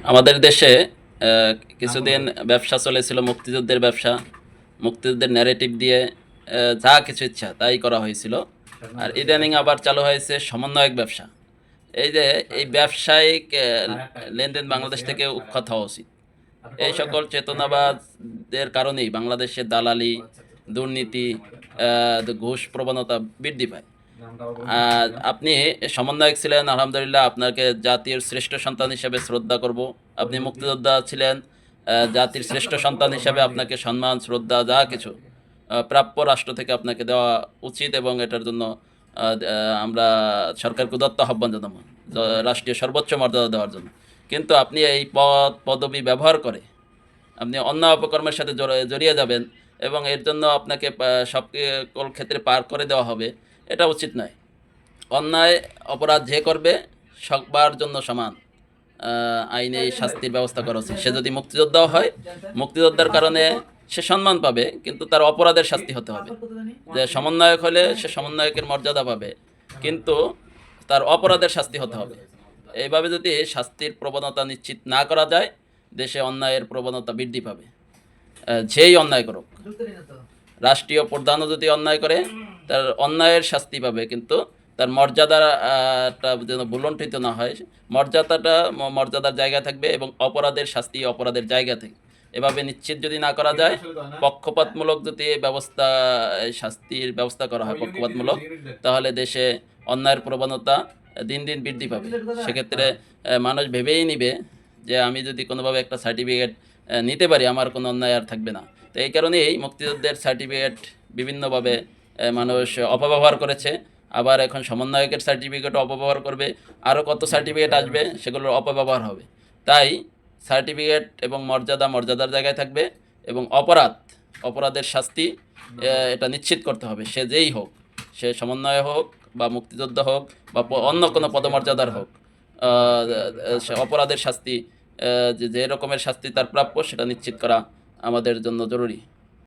আমাদের দেশে কিছুদিন ব্যবসা চলেছিল, মুক্তিযুদ্ধের ব্যবসা। মুক্তিযুদ্ধের ন্যারেটিভ দিয়ে যা কিছু ইচ্ছা তাই করা হয়েছিল। আর ইদানিং আবার চালু হয়েছে সমন্বয়ক ব্যবসা। এই যে এই ব্যবসায়িক লেনদেন বাংলাদেশ থেকে উৎখাত হওয়া উচিত। এই সকল চেতনাবাদের কারণেই বাংলাদেশে দালালি, দুর্নীতি, ঘুষ প্রবণতা বৃদ্ধি পায়। আপনি সমন্বয়ক ছিলেন, আলহামদুলিল্লাহ, আপনাকে জাতির শ্রেষ্ঠ সন্তান হিসেবে শ্রদ্ধা করব। আপনি মুক্তিযোদ্ধা ছিলেন, জাতির শ্রেষ্ঠ সন্তান হিসেবে আপনাকে সম্মান, শ্রদ্ধা যা কিছু প্রাপ্য রাষ্ট্র থেকে আপনাকে দেওয়া উচিত, এবং এটার জন্য আমরা সরকারকে উদাত্ত আহ্বান জানাবো রাষ্ট্রীয় সর্বোচ্চ মর্যাদা দেওয়ার জন্য। কিন্তু আপনি এই পদ পদবি ব্যবহার করে আপনি অন্যায় অপকর্মের সাথে জড়িয়ে যাবেন এবং এর জন্য আপনাকে সকল ক্ষেত্রে পার করে দেওয়া হবে, এটা উচিত নয়। অন্যায় অপরাধ যে করবে সবার জন্য সমান আইনে শাস্তির ব্যবস্থা করা উচিত। সে যদি মুক্তিযোদ্ধাও হয়, মুক্তিযোদ্ধার কারণে সে সম্মান পাবে, কিন্তু তার অপরাধের শাস্তি হতে হবে। যে সমন্বয়ক হলে সে সমন্বয়কের মর্যাদা পাবে, কিন্তু তার অপরাধের শাস্তি হতে হবে। এইভাবে যদি শাস্তির প্রবণতা নিশ্চিত না করা যায়, দেশে অন্যায়ের প্রবণতা বৃদ্ধি পাবে। যেই অন্যায় করুক, রাষ্ট্রীয় প্রধানও যদি অন্যায় করে তার অন্যায়ের শাস্তি পাবে, কিন্তু তার মর্যাদাটা যেন ভুলণ্ঠিত না হয়, মর্যাদার জায়গা থাকবে এবং অপরাধের শাস্তি অপরাধের জায়গা থেকে। এভাবে নিশ্চিত যদি না করা যায়, পক্ষপাতমূলক যদি ব্যবস্থা, শাস্তির ব্যবস্থা করা হয় পক্ষপাতমূলক, তাহলে দেশে অন্যায়ের প্রবণতা দিন দিন বৃদ্ধি পাবে। সেক্ষেত্রে মানুষ ভেবেই নিবে যে আমি যদি কোনোভাবে একটা সার্টিফিকেট নিতে পারি, আমার কোনো অন্যায় আর থাকবে না। তো এই কারণেই মুক্তিযুদ্ধের সার্টিফিকেট বিভিন্নভাবে মানুষ অপব্যবহার করেছে। আবার এখন সমন্বয়কের সার্টিফিকেটও অপব্যবহার করবে, আরও কত সার্টিফিকেট আসবে, সেগুলোর অপব্যবহার হবে। তাই সার্টিফিকেট এবং মর্যাদার জায়গায় থাকবে, এবং অপরাধের শাস্তি এটা নিশ্চিত করতে হবে। সে যেই হোক, সে সমন্বয় হোক বা মুক্তিযোদ্ধা হোক বা অন্য কোনো পদমর্যাদার হোক, সে অপরাধের শাস্তি, যে রকমের শাস্তি তার প্রাপ্য, সেটা নিশ্চিত করা আমাদের জন্য জরুরি।